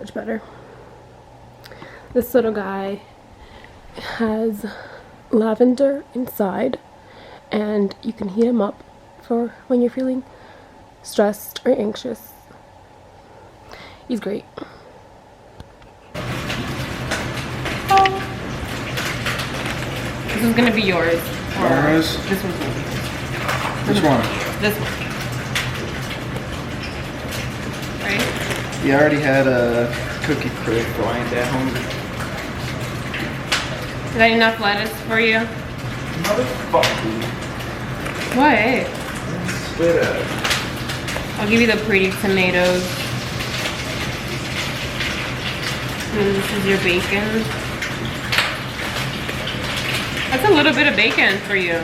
much better. This little guy has lavender inside, and you can heat him up for when you're feeling stressed or anxious. He's great. This is gonna be yours. Yours? This one's gonna be yours. Which one? This one. Right? You already had a cookie crisp, so I ain't that hungry. Is that enough lettuce for you? Motherfucker. What? Spit out. I'll give you the pretty tomatoes. And this is your bacon. That's a little bit of bacon for you.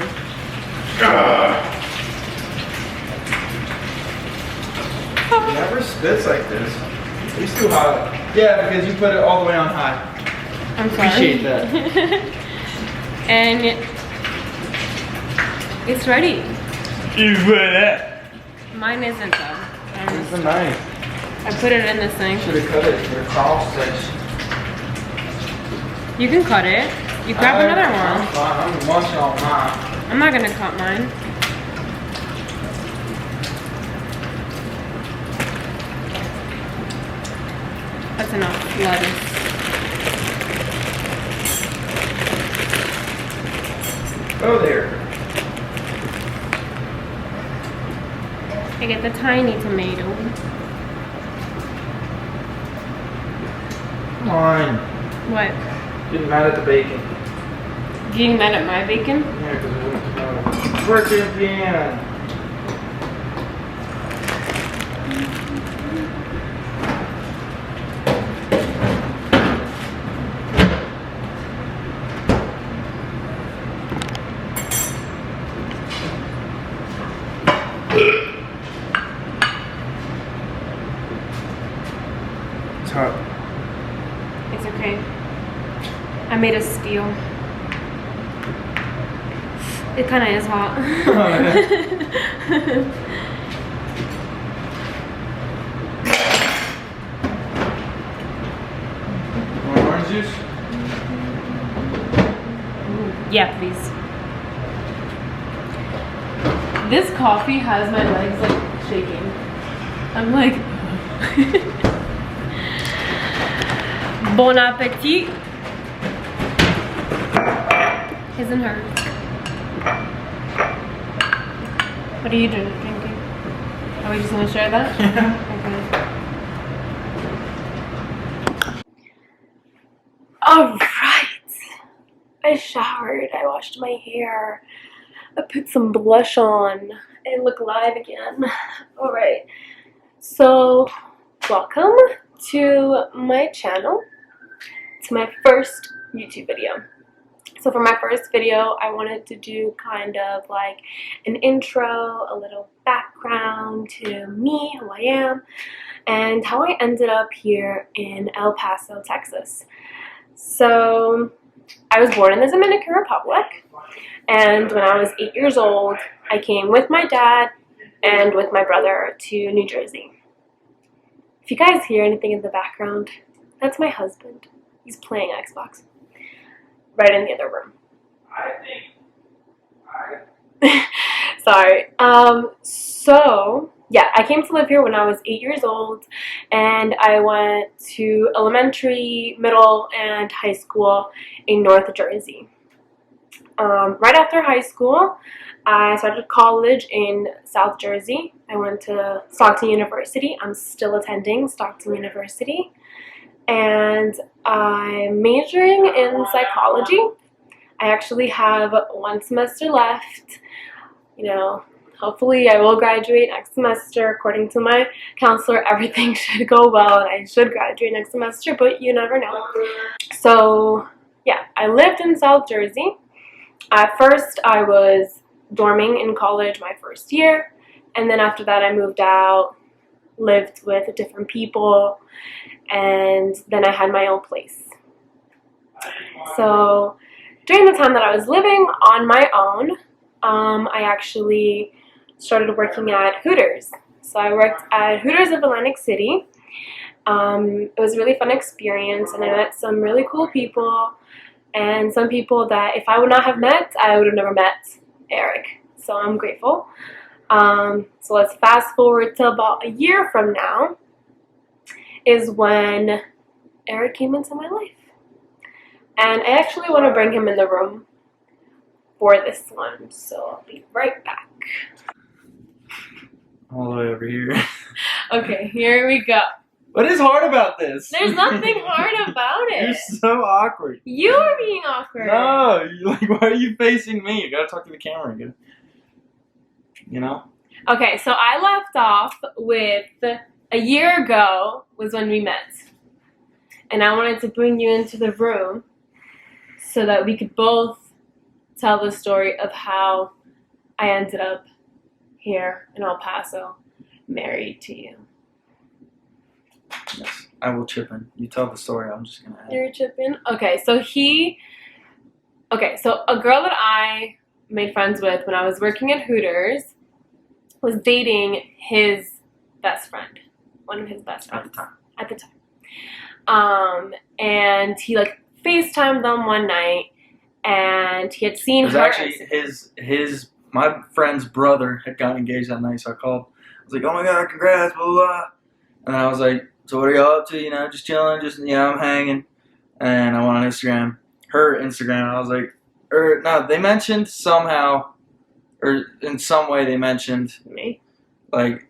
Never spits like this. It's too hot. Yeah, because you put it all the way on high. I'm sorry. Appreciate that. And it's ready. You put it. Mine isn't though. It's a knife. I put it in this thing. Should have cut it for a cross section. You can cut it. You grab another one. I'm fine. I'm munching on mine. I'm not gonna cut mine. That's enough lettuce. Oh, there. I get the tiny tomato. Come on. What? Getting mad at the bacon. Getting mad at my bacon? Yeah, because it wouldn't smell. Freaking piano. It's hot. It's okay. I made a steal. It kind of is hot. Want orange juice? Yeah, please. This coffee has my legs like shaking. I'm like, bon appetit. Isn't hers? What are you doing? Drinking? Are we just gonna share that? Okay. All right. I showered. I washed my hair. I put some blush on and look live again. All right. So, welcome to my channel. It's my first YouTube video. So for my first video, I wanted to do kind of like an intro, a little background to me, who I am, and how I ended up here in El Paso, Texas. So I was born in the Dominican Republic, and when I was 8 years old, I came with my dad and with my brother to New Jersey. If you guys hear anything in the background, that's my husband. He's playing Xbox. Right in the other room. Sorry. So yeah, I came to live here when I was 8 years old, and I went to elementary, middle, and high school in North Jersey. Right after high school, I started college in South Jersey. I went to Stockton University. I'm still attending Stockton University. And I'm majoring in psychology. I actually have 1 semester left. You know, hopefully I will graduate next semester. According to my counselor, everything should go well and I should graduate next semester, but you never know. So yeah, I lived in South Jersey. At first I was dorming in college my first year, and then after that I moved out, lived with different people, and then I had my own place. So during the time that I was living on my own, I actually started working at Hooters. So I worked at Hooters of Atlantic City, It was a really fun experience, and I met some really cool people, and some people that if I would not have met, I would have never met Eric. So I'm grateful. So let's fast forward to about a year from now is when Eric came into my life. And I actually want to bring him in the room for this one, so I'll be right back. All the way over here. Okay, here we go. What is hard about this? There's nothing hard about You're it. so awkward. You are being awkward. No, why are you facing me? You gotta talk to the camera. You know? Okay, so I left off with a year ago was when we met. And I wanted to bring you into the room so that we could both tell the story of how I ended up here in El Paso, married to you. Yes, I will chip in. You tell the story. I'm just gonna add. You're chipping? Okay, so a girl that I made friends with when I was working at Hooters was dating his best friend, one of his best friends at the time. And he like FaceTimed them one night, and he had seen It was her. actually my friend's brother had gotten engaged that night, so I called. I was like, "Oh my god, congrats, blah blah blah," and I was like, "So what are y'all up to? You know, just chilling, I'm hanging." And I went on Instagram, her Instagram, and I was like, they mentioned somehow, or in some way they mentioned Me. like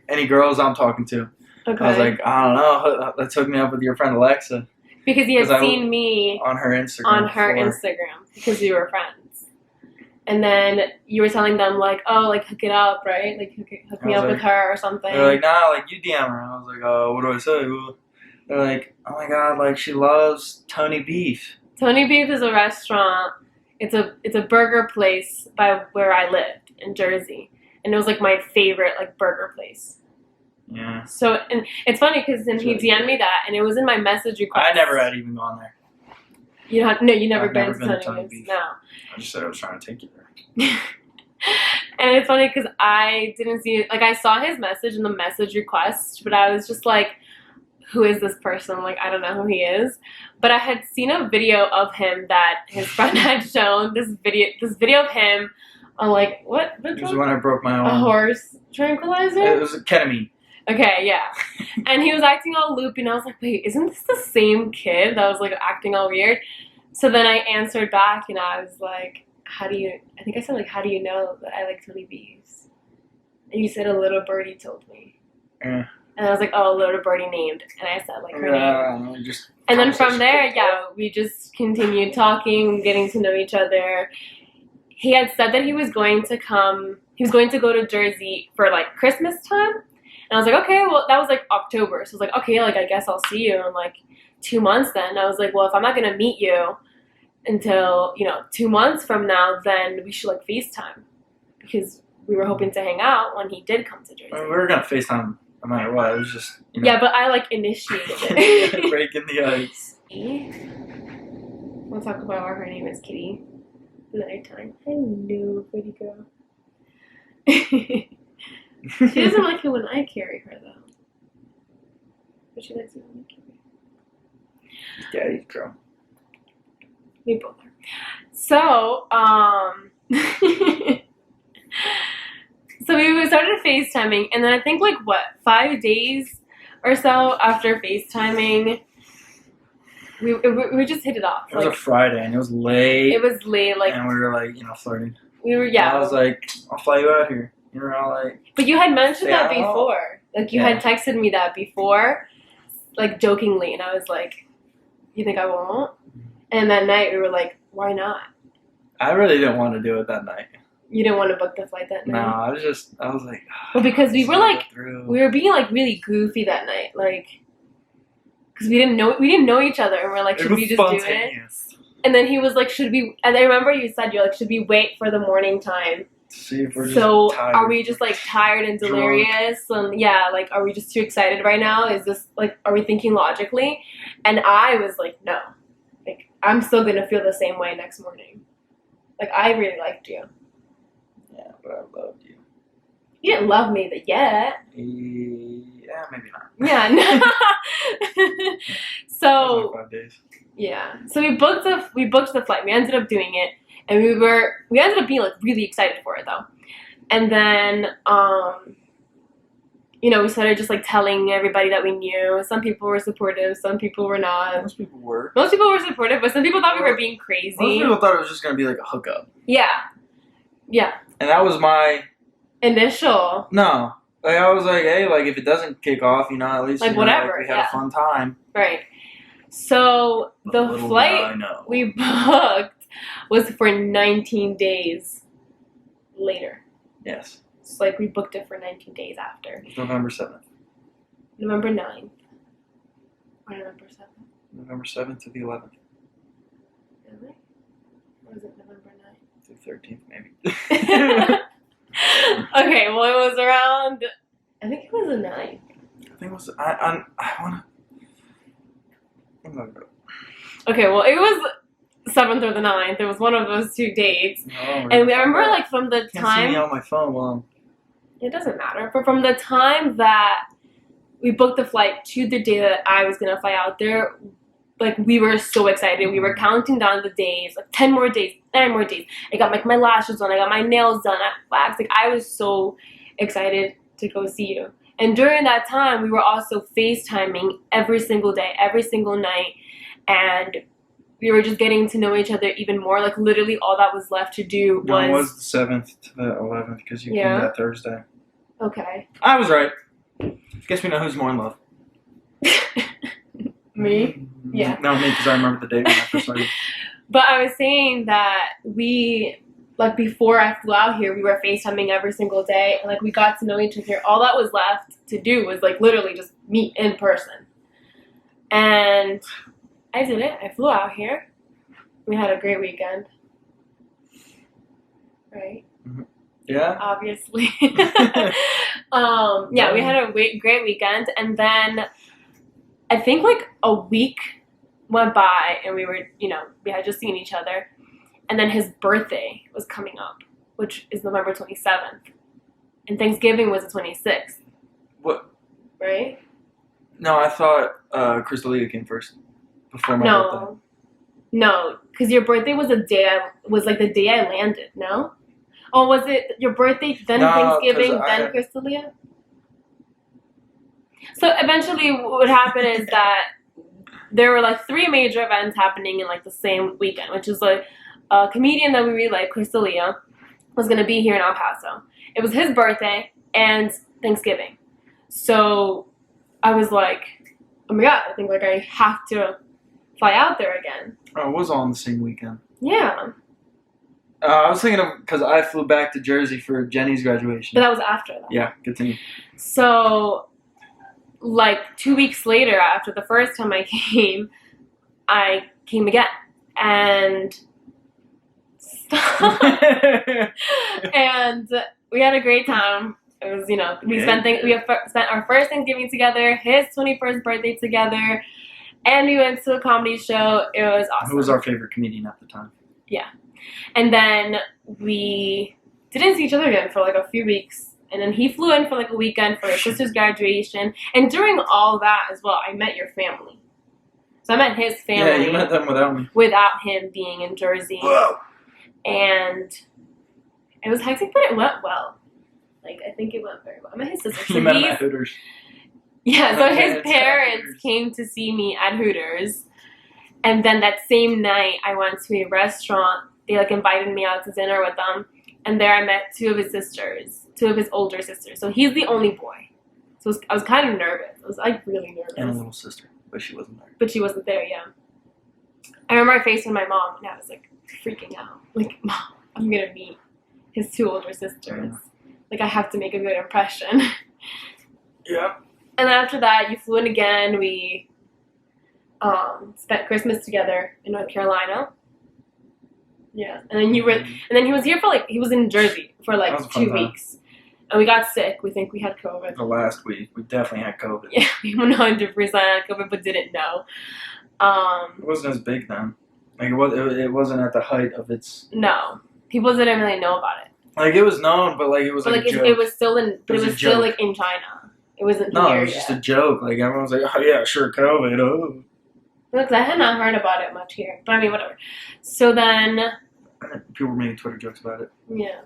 any girls I'm talking to. Okay. I was like, I don't know. Let's hook me up with your friend Alexa because he had 'cause seen me on her Instagram. on her before. Instagram because we were friends. And then you were telling them like, oh, like hook it up, right? Like hook me I was up with like- her or something. They're like, nah, like you DM her. I was like, what do I say? Well, they're like, oh my god, like she loves Tony Beef. Tony Beef is a restaurant. It's a burger place by where I lived in Jersey, and it was like my favorite like burger place. Yeah. So and it's funny because then he DM'd me that, and it was in my message request. I never had even gone there. You never I've been never to been to Tony Tony Beef. Beef. No. I just said I was trying to take you there. And it's funny because I didn't see it. Like, I saw his message in the message request, but I was just like, who is this person? Like, I don't know who he is. But I had seen a video of him that his friend had shown. This video of him on, like, what? It was when I broke my A arm. horse tranquilizer? It was ketamine. Okay, yeah. And he was acting all loopy, and I was like, wait, isn't this the same kid that was, like, acting all weird? So then I answered back, and I was like, I think I said, like, how do you know that I like Tony Beefs? And you said a little birdie told me. Yeah. And I was like, oh, a little birdie named. And I said, like, her name. Just And then from conversation there, kept yeah, we just continued talking, getting to know each other. He had said that he was going to go to Jersey for, like, Christmas time. And I was like, okay, well, that was, like, October. So I was like, okay, like, I guess I'll see you in, like, 2 months then. And I was like, well, if I'm not going to meet you until, 2 months from now, then we should, like, FaceTime. Because we were hoping to hang out when he did come to Jersey. I mean, we were going to FaceTime no matter what. It was just, Yeah, but I, like, initiated it. breaking the ice. We'll talk about why her name is Kitty another time. Hello, pretty girl. She doesn't like it when I carry her, though. But she likes it when I carry her. Daddy's girl. We both are. So, so we started FaceTiming, and then I think, 5 days or so after FaceTiming, we just hit it off. It was a Friday, and it was late. It was late, and we were, flirting. we were, yeah. I was like, I'll fly you out here. You were all like, But you had mentioned that Yeah. before. Like, you Yeah. had texted me that before, like, jokingly, and I was like, you think I won't? And that night, we were like, why not? I really didn't want to do it that night. You didn't want to book the flight that No, night? I was like, Well, because we were, like, through. we were being, like, really goofy that night, like, because we didn't know each other, and we're like, should we just do it? spontaneous. And then he was like, and I remember you said, you're like, should we wait for the morning time? See if we're just So tired. are we just like tired and Drunk. delirious? And yeah, like, are we just too excited right now? Is this like, are we thinking logically? And I was like, no, like, I'm still gonna feel the same way next morning. Like, I really liked you. Yeah, but I loved you. You didn't love me yet. Yeah, maybe not. Yeah. So 5 days. yeah. So we booked the flight. We ended up doing it, and we ended up being like really excited for it though. And then we started just like telling everybody that we knew. Some people were supportive, some people were not. Most people were. Most people were supportive, but some people thought we were being Most crazy. people thought it was just gonna be like a hookup. Yeah. Yeah. And that was my Initial. no. Like I was like, hey, like if it doesn't kick off, at least Like, whatever, we had yeah. a fun time. Right. So But the little did flight I know. we booked was for 19 days later. Yes. It's like we booked it for 19 days after. It's November 7th. November 9th. Or November 7th. November 7th to the 11th. Really? Or was it November 9th? To the 13th, maybe. Okay, well it was around, I think it was the 9th. I think it was. I wanna. I'm gonna go. Okay, well it was 7th or the 9th. It was one of those two dates. No, And I remember like from the Can't see time, me on my phone while it doesn't matter, but from the time that we booked the flight to the day that I was gonna fly out there, like we were so excited. We were counting down the days, like 10 more days, 9 more days. I got like my lashes done, I got my nails done, I waxed. Like I was so excited to go see you. And during that time, we were also FaceTiming every single day, every single night, and we were just getting to know each other even more. Like literally, all that was left to do No, it was was the 7th to the 11th because you Yeah. came that Thursday. okay. I was right. Guess we know who's more in love. Me? Yeah. No, me, because I remember the date when I first saw you. But I was saying that like before I flew out here, we were FaceTiming every single day, and like we got to know each other. All that was left to do was like literally just meet in person. And I did it. I flew out here. We had a great weekend. Right? Yeah? Obviously. Yeah, we had a great weekend, and then I think like a week went by, and we were, we had just seen each other, and then his birthday was coming up, which is November 27th, and Thanksgiving was the 26th. What? Right? No, I thought Crystalia came first. Before my birthday. No, because your birthday was the day I landed. No, oh, was it your birthday then No, Thanksgiving 'cause then Crystalia? So eventually, what would happen is that there were like 3 major events happening in like the same weekend, which is like a comedian that we really like, Crystalia, was gonna be here in El Paso. It was his birthday and Thanksgiving, so I was like, oh my god, I think like I have to fly out there again. Oh, it was all on the same weekend. Yeah, I was thinking of, because I flew back to Jersey for Jenny's graduation. but that was after that. Yeah, continue. So, like 2 weeks later, after the first time I came again, and and we had a great time. It was, we spent our first Thanksgiving together, his 21st birthday together, and we went to a comedy show. It was awesome. Who was our favorite comedian at the time? And then we didn't see each other again for like a few weeks. And then he flew in for like a weekend for his sister's graduation. And during all that as well, I met your family. So I met his family. Yeah, you met them without me. Without him being in Jersey. Whoa. And it was hectic, but it went well. Like, I think it went very well. I met his sister. So You met him at Hooters. Yeah, so his At parents Hooters. came to see me at Hooters. And then that same night, I went to a restaurant. They, like, invited me out to dinner with them. And there I met 2 of his sisters, 2 of his older sisters. So he's the only boy. So I was kind of nervous. I was, like, really nervous. And a little sister, but she wasn't there. But she wasn't there, yeah. I remember I FaceTimed my mom, and I was, like, freaking out. Like, Mom, I'm going to meet his 2 older sisters. Like, I have to make a good impression. Yeah. And then after that, you flew in again. We spent Christmas together in North Carolina. Yeah. And then he was here for, he was in Jersey for, That was a fun 2 time. weeks. And we got sick. We think we had COVID. The last week, we definitely had COVID. Yeah, we 100% had COVID, but didn't know. It wasn't as big then. Like, it wasn't at the height of its... No. People didn't really know about it. Like, it was known, but, like, it was But like a joke. it was still in It was a still joke. like in China. It wasn't No, here it was just a yet. joke. Like everyone was like, "Oh yeah, sure, COVID." Oh, Because I had not heard about it much here. But I mean, whatever. So then, people were making Twitter jokes about it. yeah.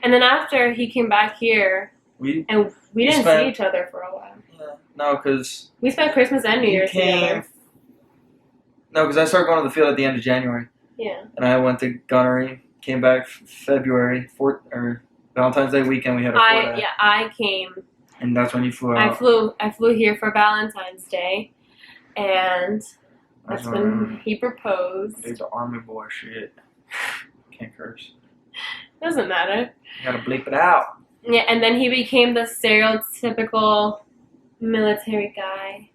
And then after he came back here, We and we didn't spent- see each other for a while. yeah, no, because We spent Christmas and New Year's together. No, because I started going to the field at the end of January, Yeah. and I went to gunnery. Came back February or Valentine's Day weekend. We had a 4-day, I came. and that's when you flew out. I flew here for Valentine's Day, and that's when when he proposed. He's the army boy shit. Can't curse. Doesn't matter. You gotta bleep it out. Yeah, and then he became the stereotypical military guy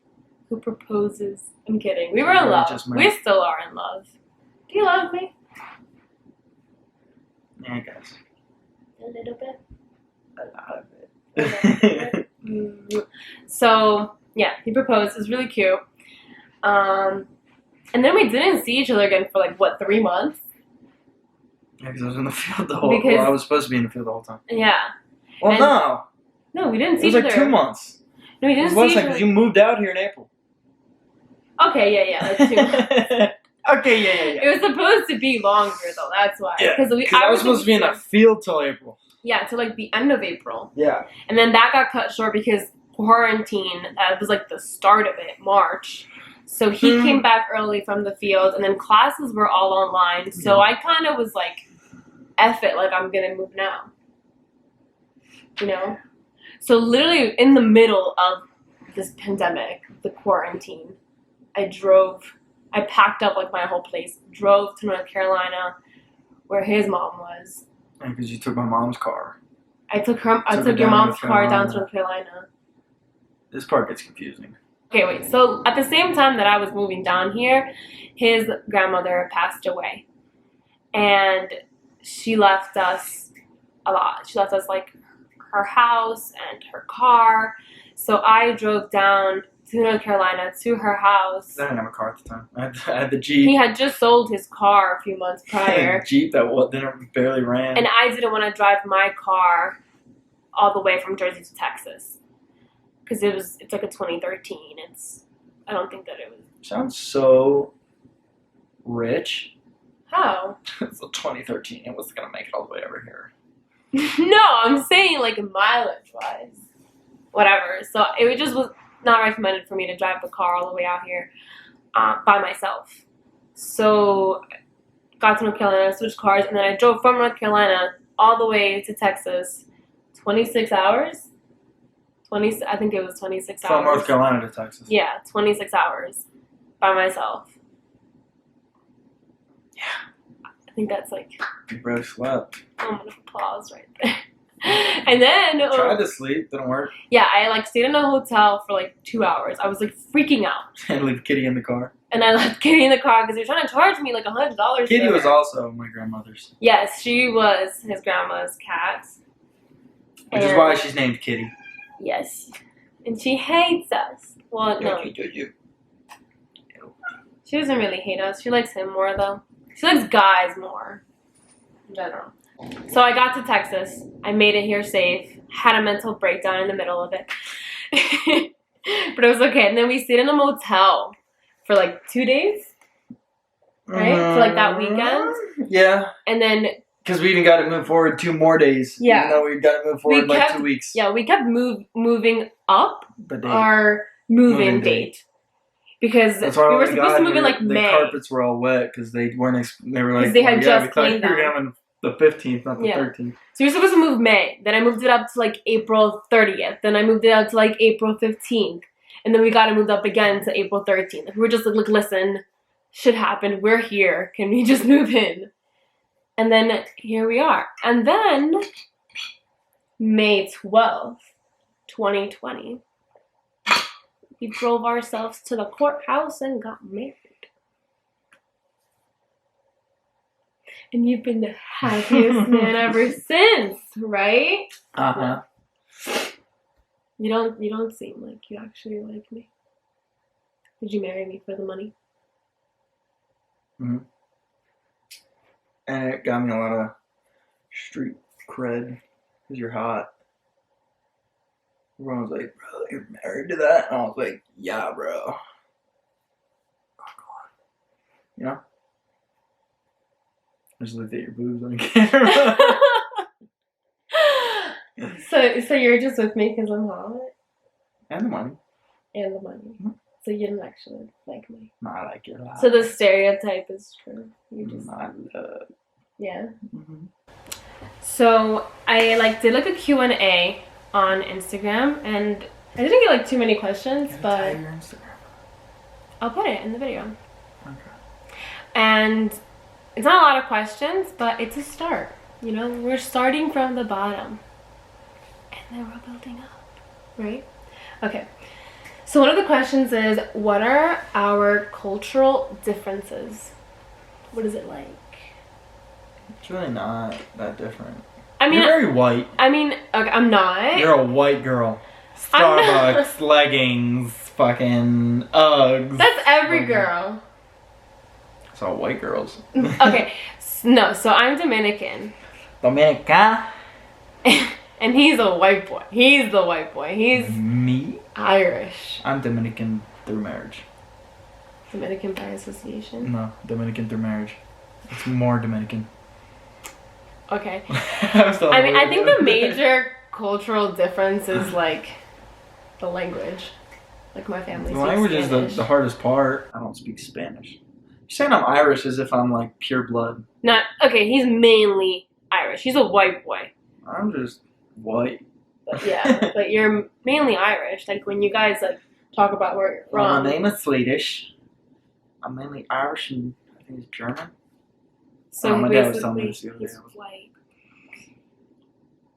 who proposes. I'm kidding. We were in love. Just me. We still are in love. Do you love me? Yeah, I guess. A little bit. A lot of Okay. it. So yeah, he proposed. It was really cute. And then we didn't see each other again for like what, 3 months? Yeah, because I was in the field the whole. Because- Well, I was supposed to be in the field the whole time. Yeah. Well, And- no, No, we didn't it see was each like other. 2 months. No, we It didn't was see one each second other. because you moved out here in April. Okay, yeah, like 2 months. Okay, yeah. It was supposed to be longer though. That's why. Yeah, Because I was supposed to be in the field till April. Yeah, to like the end of April. Yeah. And then that got cut short because quarantine was like the start of it, March. So he came back early from the field, and then classes were all online. So I kind of was like, F it, like I'm going to move now. You know? So literally in the middle of this pandemic, the quarantine, I packed up like my whole place, drove to North Carolina where his mom was. Because you took my mom's car. I took Took her your down mom's to car down to Carolina. North Carolina. This part gets confusing. Okay, wait. So at the same time that I was moving down here, his grandmother passed away. And she left us a lot. She left us like her house and her car. So I drove down to North Carolina to her house. I didn't have a car at the time. I had the Jeep. He had just sold his car a few months prior. Jeep that barely ran. And I didn't want to drive my car all the way from Jersey to Texas. Because it's like a 2013. I don't think that it was. Sounds so rich. How? It's a 2013. It wasn't gonna make it all the way over here. No, I'm saying like mileage wise. Whatever. So it just was not recommended for me to drive the car all the way out here by myself. So got to North Carolina, switched cars, and then I drove from North Carolina all the way to Texas. 26 hours? I think it was 26 From hours. North Carolina to Texas. Yeah, 26 hours by myself. Yeah. I think that's like, You barely slept. moment of applause right there. And then, Tried to sleep, didn't work. yeah, I like stayed in a hotel for like 2 hours. I was like freaking out. And leave Kitty in the car. And I left Kitty in the car because they were trying to charge me like $100. Kitty for was her. also my grandmother's. Yes, she was his grandma's cat. Which is And- why she's named Kitty. Yes. And she hates us. Well, no, she doesn't really hate us. She likes him more, though. She likes guys more, in general. So I got to Texas. I made it here safe. Had a mental breakdown in the middle of it. But it was okay. And then we stayed in a motel for like 2 days. Right? For, like, that weekend? Yeah. And then, Because we even got to move forward 2 more days. Yeah. Even though we got to move forward We like kept- 2 weeks. yeah, we kept moving up The date. our moving Moving date. Because That's we why were when supposed got to move in here, like the May. carpets were all wet because they weren't. They were like, 'Cause they had well, just we thought cleaned you were them. going on the 15th, not the Yeah. 13th. So we were supposed to move May. Then I moved it up to like April 30th. Then I moved it up to like April 15th. And then we got it moved up again to April 13th. We were just like, look, listen, shit happened. We're here. Can we just move in? And then here we are. And then May 12th, 2020, we drove ourselves to the courthouse and got married. And you've been the happiest man ever since, right? Uh huh. You don't seem like you actually like me. Did you marry me for the money? And it got me a lot of street cred because you're hot. Everyone was like, bro, you're married to that? And I was like, yeah, bro. Oh, God. You know? I just looked at your boobs on camera. So you're just with me because I'm hot And the money. and the money. Mhm. So you didn't actually like me. No, I like it a lot. So the stereotype is true. You just I love. yeah. Mm-hmm. So I did a Q&A on Instagram, and I didn't get too many questions, but Your Instagram. I'll put it in the video. Okay. And it's not a lot of questions, but it's a start. You know, we're starting from the bottom, and then we're building up, right? Okay. So one of the questions is, what are our cultural differences? What is it like? It's really not that different. I mean, You're very white. okay, I'm not. You're a white girl. I'm not. Starbucks, leggings, fucking Uggs. That's every girl. It's all white girls. Okay, no, so I'm Dominican. Dominica. And he's a white boy. He's the white boy. He's Me? Irish. I'm Dominican through marriage. Dominican by association. No, Dominican through marriage. It's more Dominican. Okay. I'm so I mean, I think the weird. major cultural difference is the language. Like my family The speaks language is Spanish. the hardest part. I don't speak Spanish. You're saying I'm Irish as if I'm like pure blood. Not okay. He's mainly Irish. He's a white boy. I'm just white. But yeah, but you're mainly Irish. Like when you guys talk about where you're Well, from. my name is Swedish. I'm mainly Irish and I think it's German. So my dad was telling me basically, this the other he's day. white.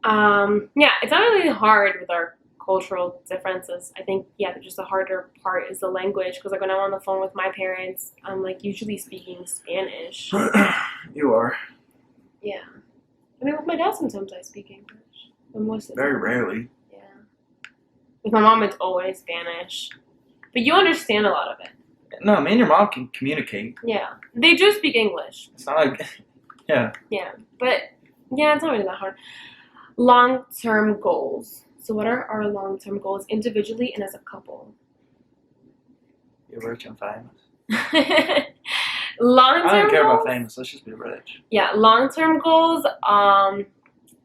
Yeah, it's not really hard with our cultural differences. I think, just the harder part is the language. Because when I'm on the phone with my parents, I'm usually speaking Spanish. You are. Yeah. I mean, with my dad, sometimes I speak English. But most of the Very time, rarely. yeah. With my mom, it's always Spanish. But you understand a lot of it. No, me and your mom can communicate. Yeah. They do speak English. It's not like, yeah. Yeah. But, yeah, it's not really that hard. Long-term goals. So what are our long-term goals individually and as a couple? You're rich and famous. Long-term I don't care goals? about famous. Let's just be rich. Yeah, long-term goals.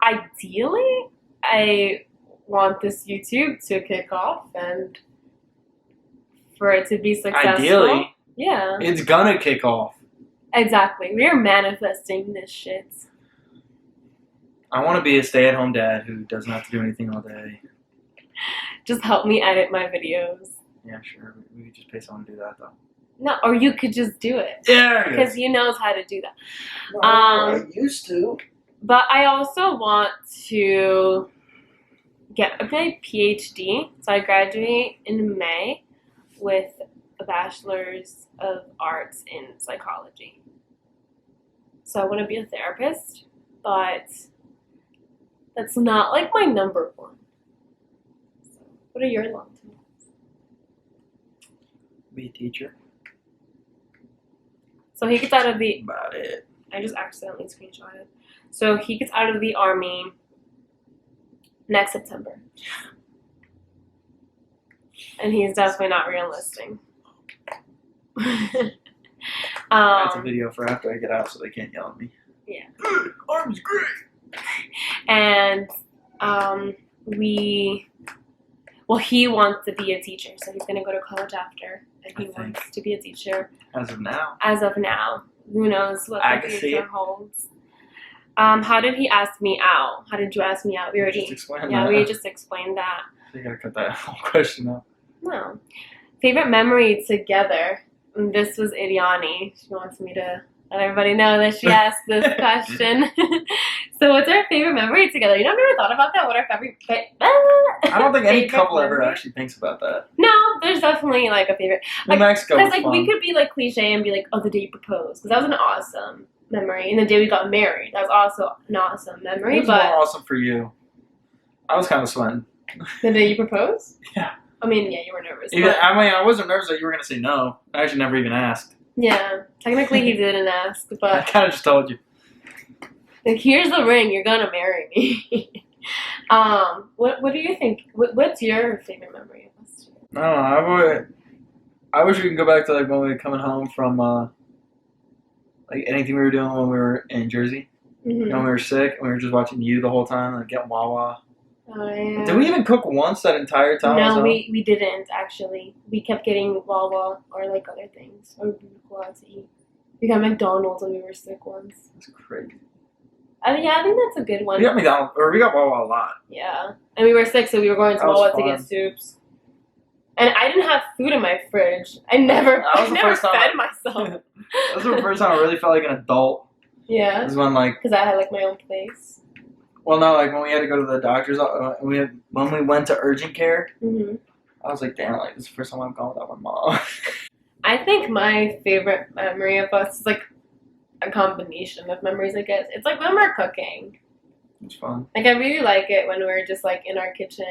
Ideally, I want this YouTube to kick off and for it to be successful. Ideally, Yeah, it's gonna kick off. exactly. We are manifesting this shit. I want to be a stay-at-home dad who doesn't have to do anything all day. Just help me edit my videos. Yeah, sure. We could just pay someone to do that, though. No, or you could just do it. Yeah, Because he knows how to do that. I used to. But I also want to get my PhD. So I graduate in May with a Bachelor's of Arts in Psychology. So I want to be a therapist, but that's not my number one. So what are your long-term goals? Be a teacher. So he gets out of the About it. I just accidentally screenshotted. So he gets out of the army next September. And he's definitely not re-enlisting. That's a video for after I get out so they can't yell at me. Yeah. Good. Army's great. And he wants to be a teacher, so he's gonna go to college after, and he I think. wants to be a teacher. As of now. As of now, who knows what I the can see future it. holds. How did he ask me out? How did you ask me out? We already, Just explain yeah, that. we just explained that. You gotta cut that whole question out. No. Favorite memory together. And this was Iriani. She wants me to let everybody know that she asked this question. So what's our favorite memory together? You know, I've never thought about that. What our favorite... I don't think any favorite couple ever memory? actually thinks about that. No, there's definitely a favorite. New Mexico was Because fun. we could be cliche and be oh, the day you proposed. Because that was an awesome memory. And the day we got married. That was also an awesome memory. It was But more awesome for you. I was kind of sweating. the day you proposed? Yeah. I mean, yeah, you were nervous. Even, But I wasn't nervous that you were gonna say no. I actually never even asked. yeah, technically he didn't ask. I But kind of just told you. here's the ring. You're gonna marry me. What do you think? What's your favorite memory of us? I don't know. I wish we could go back to like when we were coming home from like anything we were doing when we were in Jersey. You know, when we were sick and we were just watching you the whole time, like getting Wawa. Oh, yeah. Did we even cook once that entire time? No, we didn't actually. We kept getting Wawa or like other things, or we would go out to eat. We got McDonald's when we were sick once. That's crazy. Yeah, I think that's a good one. We got McDonald's, or we got Wawa a lot. Yeah, and we were sick, so we were going to That was Wawa to fun. get soups. And I didn't have food in my fridge. I never the first time fed myself. That was the first time I really felt like an adult. Yeah, It was when like, because I had like my own place. well, no, like when we had to go to the doctor's, when we went to urgent care, Hmm. I was like, damn, like this is the first time I've gone without my mom. I think my favorite memory of us is like a combination of memories, I guess. It's like when we're cooking. It was fun. Like, I really like it when we're just like in our kitchen,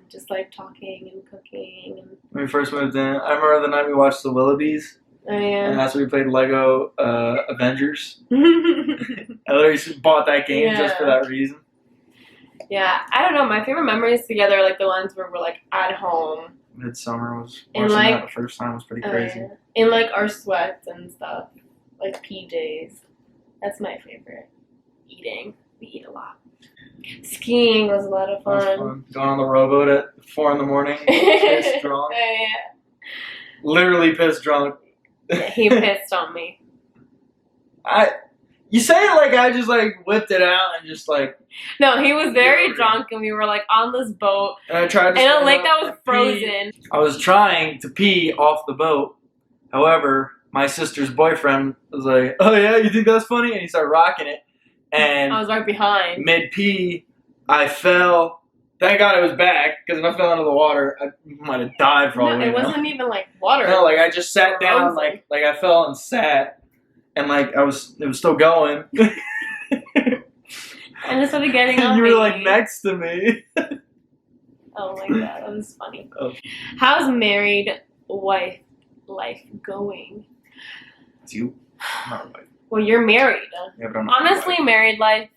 just like talking and cooking. And When we first moved in, I remember the night we watched the Willoughbys, and yeah. that's when we played Lego Avengers. I literally just bought that game just for that reason. Yeah, I don't know. My favorite memories together are like the ones where we're like at home. Midsummer was And, watching like, that the first time was pretty crazy. In like our sweats and stuff. Like PJs. That's my favorite. Eating. We eat a lot. Skiing was a lot of That was fun. fun. Going on the rowboat at 4 a.m, pissed drunk. Yeah. Literally pissed drunk. Yeah, he pissed on me. You say it like I just like whipped it out and just like, No, he was very Yeah. drunk and we were like on this boat and I tried to in a stand lake up that was and pee. frozen. I was trying to pee off the boat. However, my sister's boyfriend was like, "Oh yeah, you think that's funny?" And he started rocking it. And I was right behind. mid pee, I fell. Thank God it was back, because if I fell into the water, I might have died for all No, we it know. wasn't even like water. No, like I just sat down, Frozen. like I fell and sat, and like it was still going. And it started getting on And you me. were like next to me. Oh my god, that was funny. Oh. How's married wife life going? It's you. Not right. Well, you're married. Yeah, but I'm not Honestly, right. married life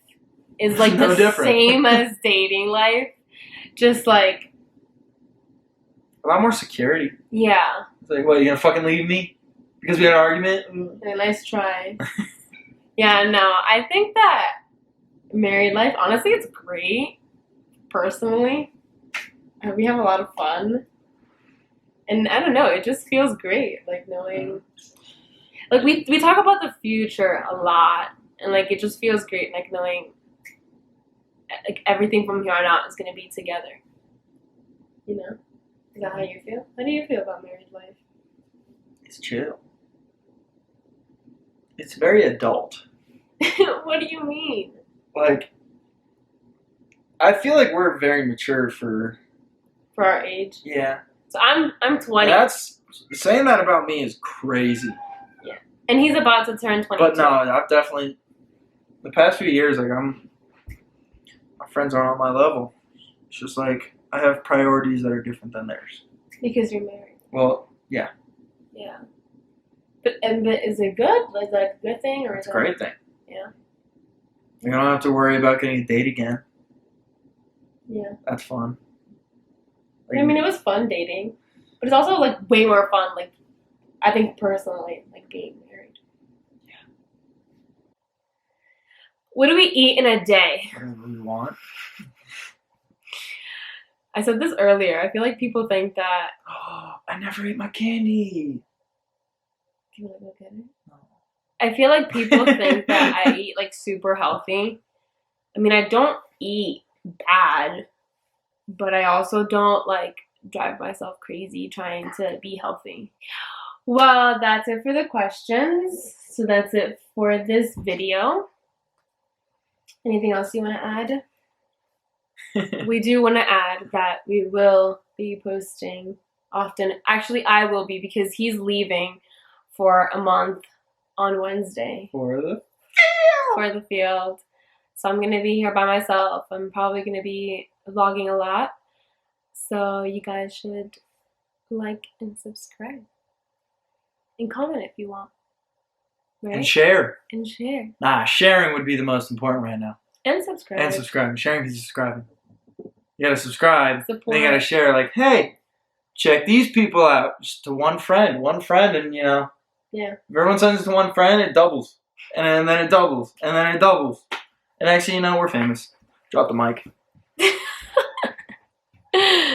is like No the different. same as dating life. Just like, A lot more security. yeah. It's like, what, you gonna fucking leave me because we had an argument? A nice try. Yeah, no, I think that married life, honestly, it's great. Personally, we have a lot of fun, and I don't know, it just feels great, like knowing, like we talk about the future a lot, and like it just feels great, like knowing, like everything from here on out is gonna be together. You know, is that how you feel? How do you feel about married life? It's chill. It's very adult. What do you mean? Like, I feel like we're very mature for. For our age, Yeah. so I'm 20. That's saying that about me is crazy. And he's about to turn 22. But no, I've definitely the past few years, like my friends aren't on my level. It's just like I have priorities that are different than theirs. Because you're married. Well, yeah, Yeah. But is it good? Is that a good thing? Or it's is a great thing. Yeah. You don't have to worry about getting a date again. Yeah. That's fun. I mean, it was fun dating. But it's also, like, way more fun, like, I think personally, like, being married. Yeah. What do we eat in a day? Whatever we want. I said this earlier. I feel like people think that... Oh, I never ate my candy. Do you want to go get it? No. I feel like people think that I eat, like, super healthy. I mean, I don't eat bad, but I also don't, like, drive myself crazy trying to be healthy. Well, that's it for the questions. So that's it for this video. Anything else you want to add? We do want to add that we will be posting often. Actually, I will be, because he's leaving for a month on Wednesday For the for the field. So I'm going to be here by myself. I'm probably going to be vlogging a lot. So you guys should like and subscribe. And comment if you want. Right? and share. And share. Nah, sharing would be the most important right now. And subscribe. And subscribing. Sharing is subscribing. You gotta subscribe. Support. Then you gotta share. Like, hey, check these people out. Just to one friend, and Yeah. if everyone sends it to one friend, it doubles, and then it doubles, and then it doubles, and next thing you know, we're famous. Drop the mic.